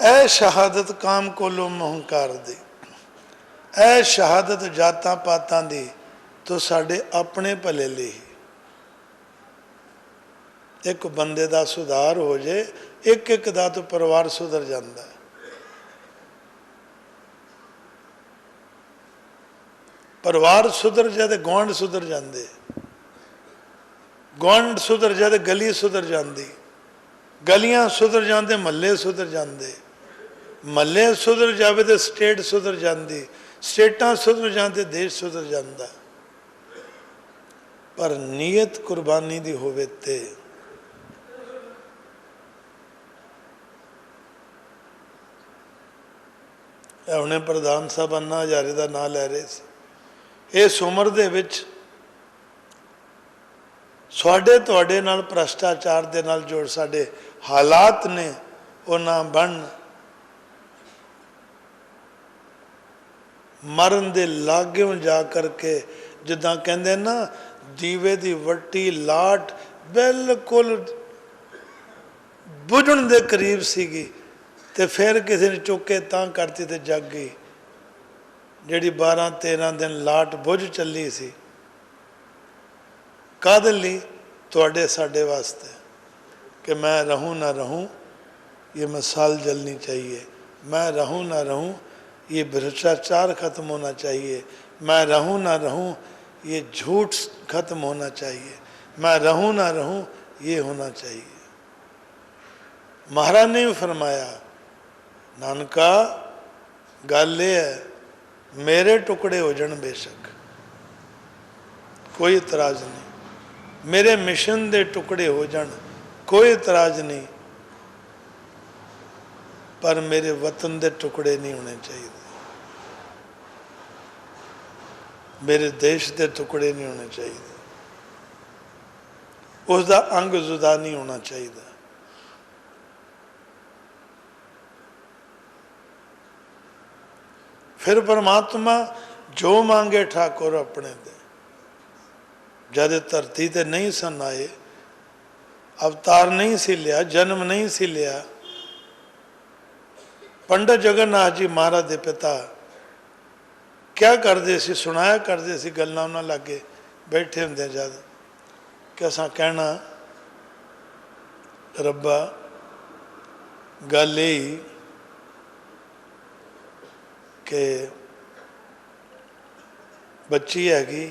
ऐ शहादत काम कोलो महंकार दी, ऐ शहादत जातां पातां दी तो साडे अपने भले लिए। एक बंदे दा सुधार हो जाए, एक एक दा तो परिवार सुधर जाता है। परिवार सुधर जाए तो गुआढ़ सुधर जाते, गुआढ़ सुधर जाए तो गली सुधर जाती, गलियां सुधर जाते महल्ले सुधर जाते, महल्ले सुधर जाए तो स्टेट सुधर जाती, स्टेटां सुधर जाते देश सुधर जाता। पर नीयत कुर्बानी दी होवे ते हुणे प्रधान साहब अन्ना हजारे का नाम लै रहे थे। इस उम्र दे विच साडे तुहाडे नाल भ्रष्टाचार दे नाल जोड़ साडे हालात ने वो ना बन मरन दे लागों जा करके जिदा कहते ना दीवे दी वट्टी लाट बिल्कुल बुझण दे करीब सीगी ते फिर किसी ने चुक के तां करती ते जग गई। जिहड़ी 12-13 दिन लाट बुझ चली सी काहदे लई तुहाडे साडे वास्ते कि मैं रहूं ना रहूं ये मिसाल जलनी चाहिए, मैं रहूं ना रहूं ये भ्रष्टाचार खत्म होना चाहिए, मैं रहूं ना रहूं ये झूठ खत्म होना चाहिए, मैं रहूं ना रहूं ये होना चाहिए। महाराज ने भी फरमाया नानका गल ये है मेरे टुकड़े हो जान बेशक कोई इतराज नहीं, मेरे मिशन दे टुकड़े हो जान कोई इतराज नहीं, पर मेरे वतन दे टुकड़े नहीं होने चाहिए, मेरे देश के टुकड़े नहीं होने चाहिए, उसका अंग जुदा नहीं होना चाहिए। फिर परमात्मा जो मांगे ठाकुर अपने दे। जद धरती ते नहीं सन आए, अवतार नहीं सी लिया, जन्म नहीं सी लिया, पंडित जगन्नाथ जी महाराज के पिता क्या करते सी सुनाया करते सी गल्लां उन्हां लागे बैठे होंदे जद कि असां कहना रब्बा गल यही कि बच्ची हैगी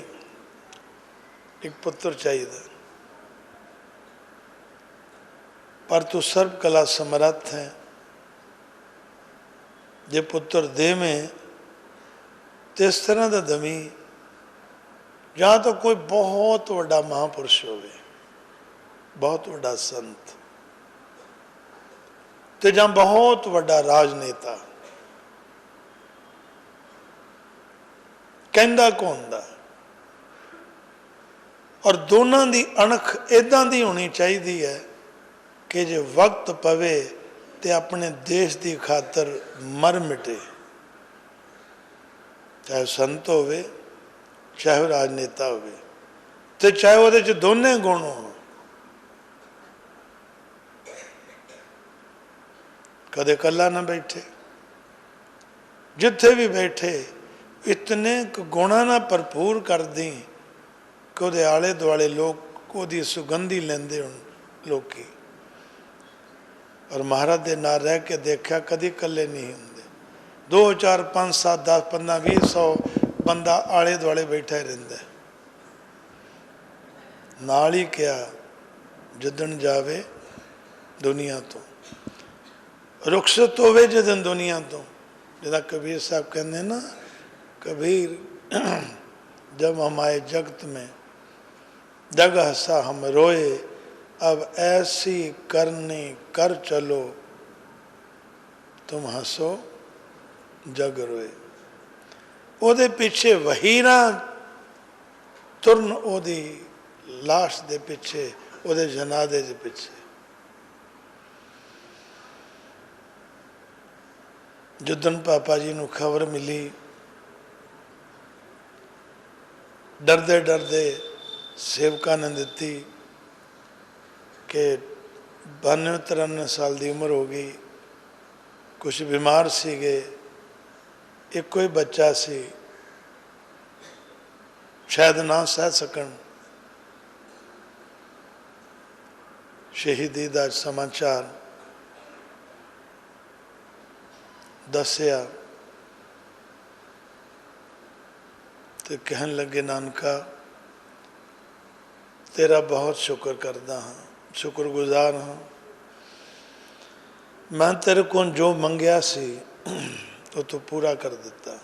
एक पुत्र चाहिए पर तू सर्व कला समर्थ है, जे पुत्र दे में तो इस तरह का दमी या तो कोई बहुत बड़ा महापुरुष होवे, बहुत बड़ा संत, तो जां बहुत बड़ा राजनेता। कहंदा कौन दा और दोनों की अणख इदां दी होनी चाहिए है कि जे वक्त पवे तो अपने देश की खातर मर मिटे, चाहे संत होवे चाहे राजनेता होवे, तो चाहे वो दोने गुण हो। कदे कला ना बैठे, जिथे भी बैठे इतने गुणा ना भरपूर कर दी कि वो आले दुआले लोग वो सुगंधी लेंदे हुण लोकी। और महाराज दे नाल रह के देखा कदी कले नहीं होंगे, 2 4 5 7 10 15 20 100 बंदा आले दुआले बैठा ही रहिंदा। नाल ही क्या जिदन जावे दुनिया तो रुखसत होवे जिदन दुनिया तो, जिदा कबीर साहब कहते ना कबीर जब हम आए जगत में जग हंसा हम रोए, अब ऐसी करनी कर चलो तुम हंसो जग रोए। ओदे पीछे वहीरा तुरन ओदी लाश दे पीछे ओदे जनादे दे पीछे। जिदन पापा जी नूं खबर मिली डरदे डरदे सेवका ने दिती कि 92-93 साल की उम्र हो गई, कुछ बीमार सीगे, एको ही बच्चा सी, शायद ना सह सकन। शहीदी का समाचार दसिया तो कहन लगे, नानका तेरा बहुत शुक्र करदा हाँ, शुक्रगुजार हाँ। मैं तेरे को जो मंगया सी तो तू पूरा कर दिता।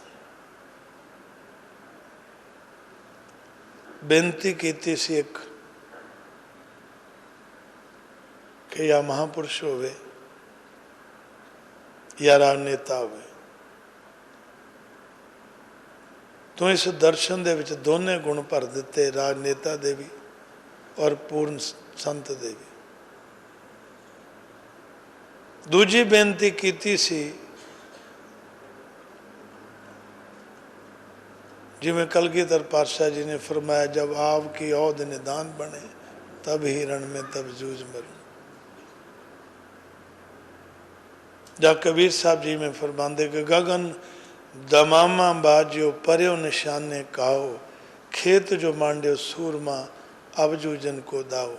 बेनती की सी एक कि या महापुरुष होवे या राजनेता होवे, तो इस दर्शन दे विच दोने गुण भर दिते, राजनेता दे भी और पूर्ण संत दे भी। दूजी बेनती की सी, जिमें कलगीधर पातशाह जी ने फरमाया, जब आपकी औद निदान बने तब ही रण में तब जूझ मरूं। जब कबीर साहब जी में फरमाते कि गगन दमामा बाजियो पर्यो निशाने काओ, खेत जो मांडियो सूरमा अब जूझन को दाओ।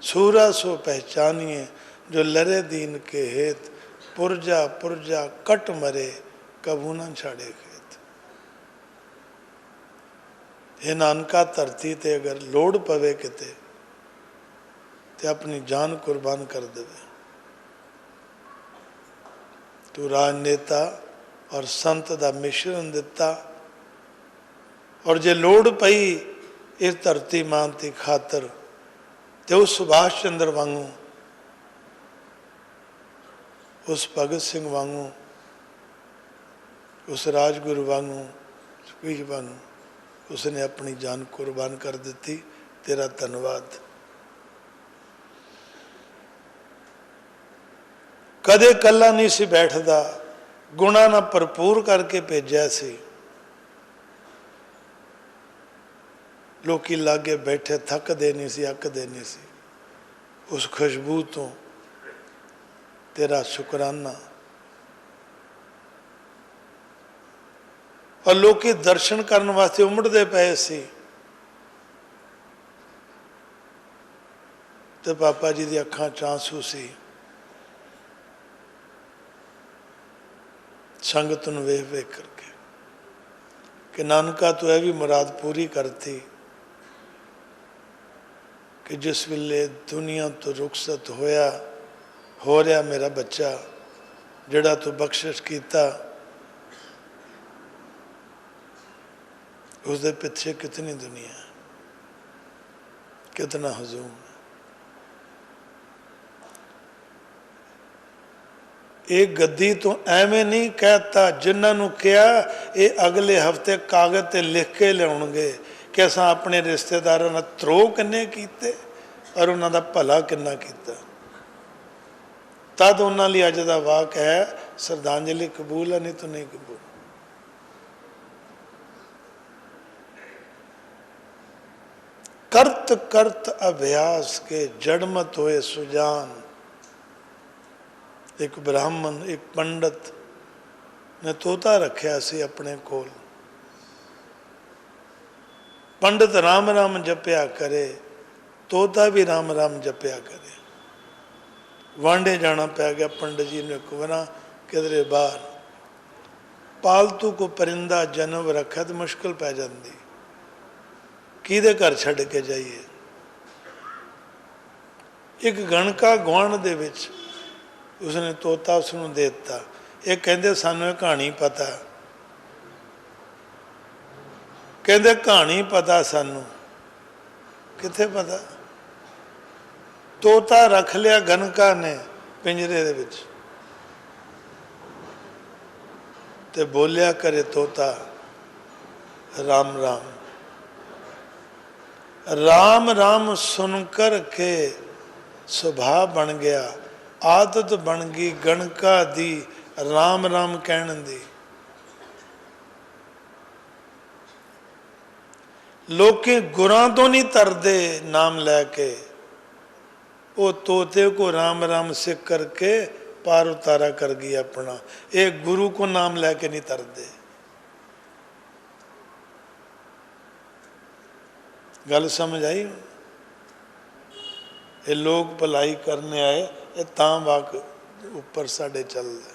सूरा सो पहचानिए जो लरे दीन के हेत, पुरजा पुरजा कट मरे कबू न छाड़े खेत। ये नानका धरती ते अगर लोड़ पवे किते ते अपनी जान कुर्बान कर देवे। तू राजनेता और संत का मिश्रण दिता, और जे लोड़ पई इस धरती मां की खातर तो उस सुभाष चंद्र वांगू, उस भगत सिंह वांगू, उस राजगुरु वांगू, सुखबीर वांगू उसने अपनी जान कुर्बान कर दी। तेरा धन्यवाद। कदे कला नहीं सी बैठदा, गुणा ना भरपूर करके भेजा सी। लोकी लागे बैठे थकदे नहीं सी, अकदे नहीं सी। उस खुशबू तो तेरा शुकराना। और लोकी दर्शन करने वास्ते उमड़ते पे सी, तो पापा जी दी अखां च आंसू सी। संगत नूं वेख वेख करके कि नानका तू यह भी मुराद पूरी करती कि जिस वेले दुनिया तो रुखसत होया हो रहा मेरा बच्चा, जिहड़ा तू बख्शिश कीता, उसदे पिछे कितनी दुनिया, कितना हजूम। एक गद्दी तो एवें नहीं कहता, जिन्होंने कहा ये अगले हफ्ते कागज ते लिख के लियाउणगे कि असां अपने रिश्तेदारों नाल त्रो किन्ने कीते और उन्हों का भला किन्ना कीता। तद उन्होंने लिए अज का वाक है, श्रद्धांजलि कबूल है, नहीं तो नहीं कबूल। करत करत अभ्यास के जड़मत होए सुजान। एक ब्राह्मण, एक पंडित ने तोता रखा सी अपने कोल। पंडित राम राम जपया करे, तोता भी राम राम जपया करे। वांडे जाना पै गया पंडित जी ने एक वरा किधरे बाहर। पालतू को परिंदा जन्म रखा तो मुश्किल पै जाती, किहदे घर छड़ के जाइए। एक गणका गुआंढ दे विच उसने तोता उसनों दे दिता। ये कहते सानू ये कहानी पता, कहते कहानी पता सानू, किथे पता। तोता रख लिया गणका ने पिंजरे दे विच ते बोलिया करे तोता राम राम। राम राम सुनकर के सुभाव बन गया, आदत बन गई गणका दी राम राम कहने दी। लोके गुरां तो नहीं तरदे नाम लैके, वो तोते को राम राम सिख करके पार उतारा कर गई अपना। ये गुरु को नाम लैके नहीं तरते। गल समझ आई? ये लोग भलाई करने आए, ये तां वाक उपर साडे चलदा।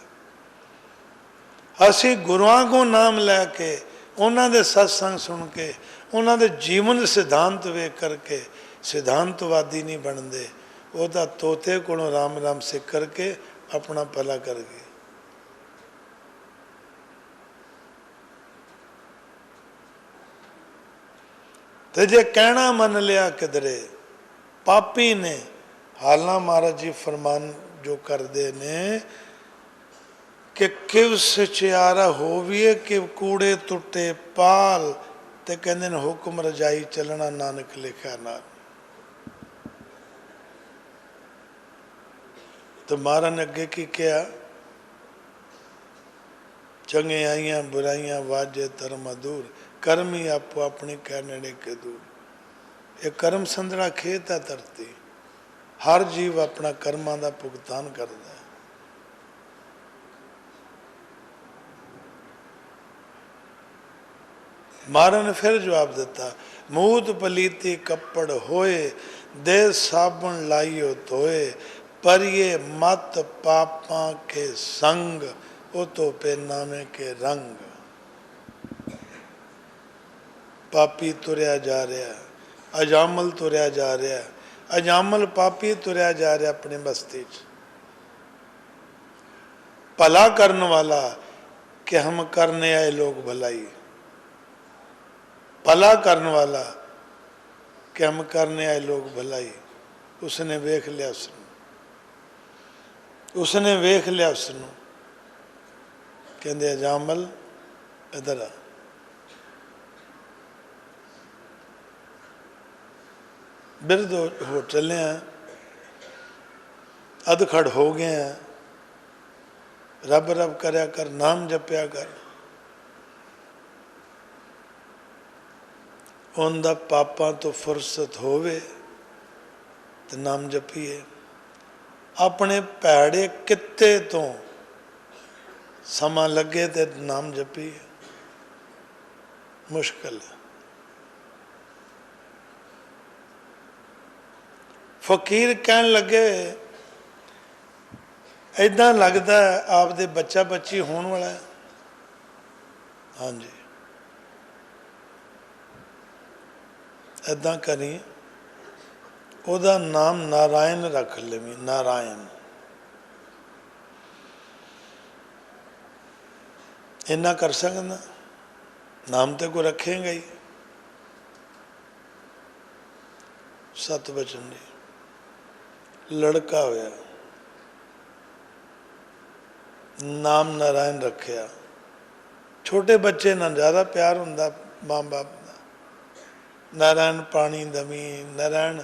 असी गुरुआं को नाम लैके, उन्हां दे सत्संग सुन के, उन्हां दे जीवन सिद्धांत वेख करके सिद्धांतवादी नहीं बनते। वो तो तोते को राम राम सिख करके अपना भला कर गए। तो जे कहना मन लिया किधरे पापी ने, हालना महाराज जी फरमान जो करते ने कि किव सचियारा होविए किव कूड़े टुटे पाल, ते कहते ने हुक्म रजाई चलना नानक लिखा नाल। तो महाराज ने अगे की किया, चंगियाइयां बुराइयां वाजे धर्म दूर, कर्म ही आपो अपनी कहने के दूर। ये कर्म संदड़ा खेत है धरती, हर जीव अपना कर्मां का भुगतान करता है। महाराज ने फिर जवाब दिता, मूत पलीती कपड़ होए, दे साबुन लाइयो धोए, पर ये मत पापा के संग, ओ तो पे नामे के रंग। पापी तुरया जा रहा, अजामल तुरया जा रहा, अजामल पापी तुरया जा रहा अपनी बस्ती च। भला करने वाला कि हम करने आए लोग भलाई, भला करने वाला कि हम करने आए लोग भलाई। उसने वेख लिया, उसने वेख लिया उसनों, कहते अजामल इधर आ। बिरद हो चले हैं, अधखड़ हो गए हैं, रब रब करया कर, नाम जपया कर। उनका पापा तो फुरसत होवे तो नाम जपीए, अपने भैड़े कित्ते तो समा लगे तो नाम जपीए। मुश्किल है। फकीर कहन लगे, इदा लगता है आपदे बच्चा बच्ची होने वाला है। हाँ जी, इदा करी, ओदा नाम नारायण रख लेवी, नारायण। इन्ना कर सकना, नाम तो को रखेगा ही। सत बचन जी, लड़का होया, नाम नारायण रखिया। छोटे बच्चे ना ज़्यादा प्यार होंदा माँ बाप का। नारायण पानी दमी, नारायण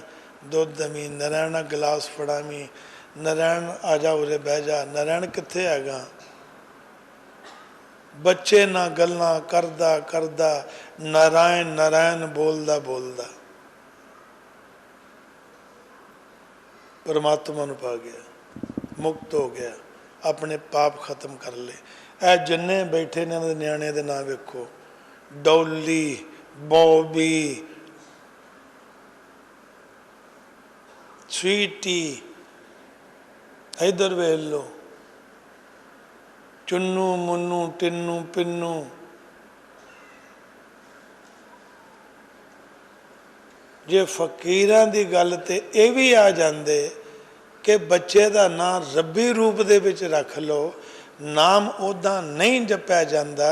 दुध दमी, नारायण गिलास फड़ावी, नारायण आ जा उरे बह जा। नारायण कित्थे हैगा? बच्चे ना गल्लां करदा करदा नारायण नारायण बोलदा बोलदा परमात्मा नूं पा गया, मुक्त हो गया, अपने पाप खत्म कर ले। ए जिन्ने बैठे ने न्याणे दे नाम वेखो, डौली, बॉबी, स्वीटी, इधर वेख लो, चुन्नू मुन्नू टिन्नू पिन्नू, जे फकीरां दी गल ते ये भी आ जाते कि बच्चे का नाम रब्बी रूप दे विच रख लो, नाम उदा नहीं जपया जाता।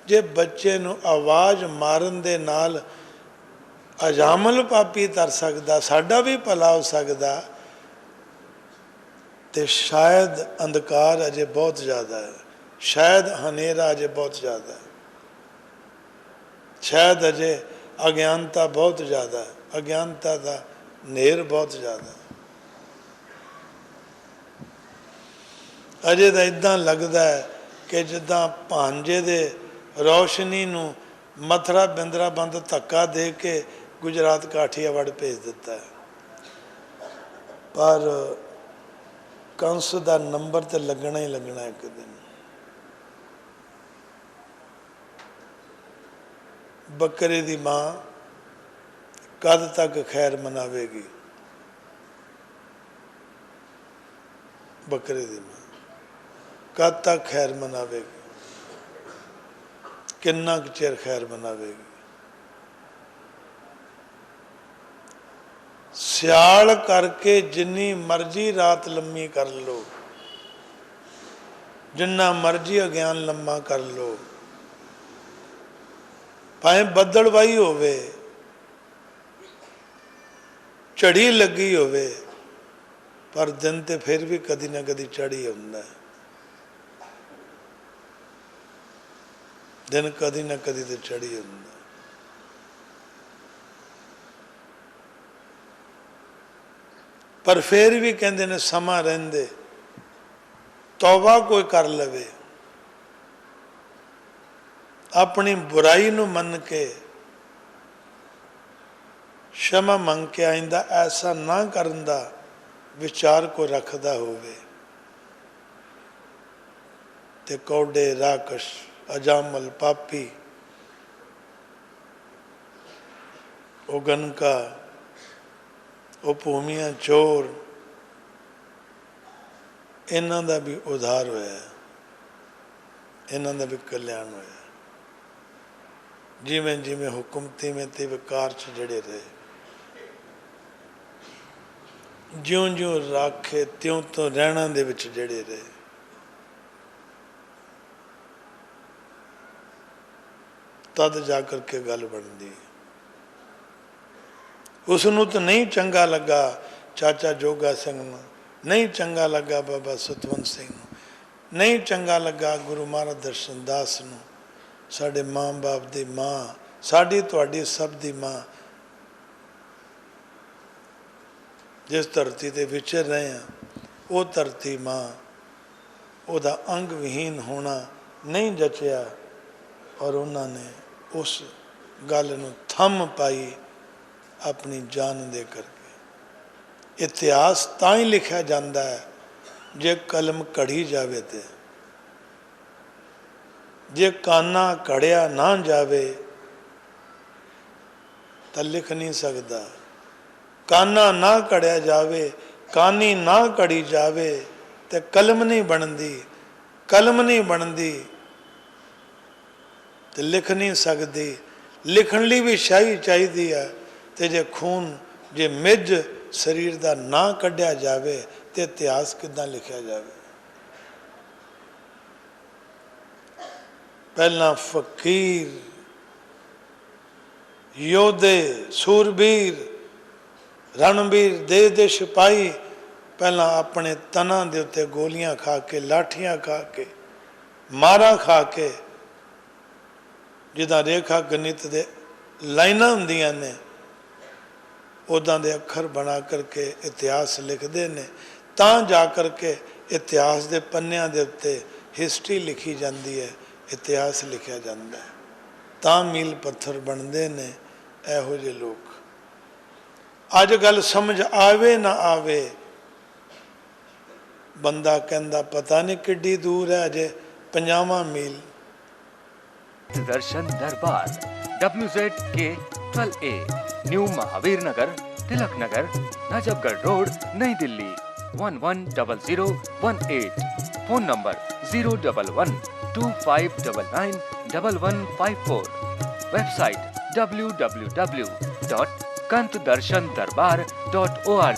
जे बच्चे नूं आवाज़ मारन दे नाल अजामल पापी तर सकदा, साडा भी भला हो सकदा, तो शायद अंधकार अजे बहुत ज़्यादा है, शायद हनेरा अजे बहुत ज़्यादा है, शायद अजे अज्ञानता बहुत ज़्यादा है, अज्ञानता का नेर बहुत ज़्यादा है। अजे तो इदा लगता है कि जिदा भांजे दे रोशनी नूं मथुरा बिंद्रा बंद धक्का दे के गुजरात काठियावाड़ भेज दिता है। पर कंस का नंबर तो लगना ही लगना एक दिन। बकरे की मां कद तक खैर मनावेगी? बकरे की मां कद तक खैर मनावेगी? किन्ना कुछ चिर खैर मनावेगी? सियाल करके जिन्नी मर्जी रात लम्मी कर लो, जिन्ना मर्जी अज्ञान लम्मा कर लो, भावे बदलवाई होवे, झड़ी लगी होवे, पर दिन तो फिर भी कदी ना कदी चढ़ी आउंदा है। दिन कदी ना कदी तो चढ़ी आउंदा। पर फिर भी कहते ने समा रहिंदे तौबा कोई कर लवे, अपनी बुराई नूं मन के क्षमा मंग के आइंदा ऐसा ना करन दा विचार को रखदा होवे, ते कौडे राकश अजामल पापी ओ गनका ओ भूमियां चोर, इन्हां दा भी उधार होया, इन्हां दा भी कल्याण होया। जिमें जिमें हुक्म तिवें ते विकार च जड़े रहे, ज्यों ज्यों राखे त्यों तो रहना दे विच जड़े रहे। तद जाकर के गल बनती। उसनूं तो नहीं चंगा लगा चाचा जोगा सिंह नूं, नहीं चंगा लगा बाबा सतवंत सिंह नूं, नहीं चंगा लगा गुरु महाराज दर्शन दास नूं, साडे मां बाप दी मां, साडी तुहाडी सब दी मां, जिस धरती ते विचर रहे हैं वो धरती मां, उहदा अंग विहीन होना नहीं जचिया और उन्होंने उस गल नूं थम पाई अपनी जान दे करके। इतिहास तां ही लिखा जाता है जे कलम कढ़ी जावे ते, जे काना कढ़िया ना जावे तो लिख नहीं सकता। काना ना कढ़िया जावे, कानी ना कढ़ी जावे तो कलम नहीं बनती, कलम नहीं बनती तो लिख नहीं सकती। लिखण लई भी शाही चाहिदी है, तो जे खून जे मिज शरीर का ना कढ़िया जावे तो इतिहास किद्दां लिखिया जावे। पहला फकीर योधे सूरबीर रणबीर दे दे सिपाही पहला अपने तना दे उत्ते गोलियां खा के लाठियां खा के मारा खा के जिदा रेखा गणित दे लाइना हुंदियां ने उदां दे अखर बना करके इतिहास लिखते ने, तां जा करके इतिहास के पन्नियां दे उत्ते हिस्ट्री लिखी जाती है, इतिहास लिखा जाता है, तां मील पत्थर बनते ने इहो जे लोग। अज गल समझ आवे ना आवे, बंदा कहंदा पता नहीं किड्डी दूर है, अजे 50वां मील। दर्शन दरबार WZK 12A न्यू महावीर नगर, तिलक नगर, नजफगढ़ रोड, नई Delhi 110018। Phone number 01125991154। Website www.kantdarshandarbhar.org।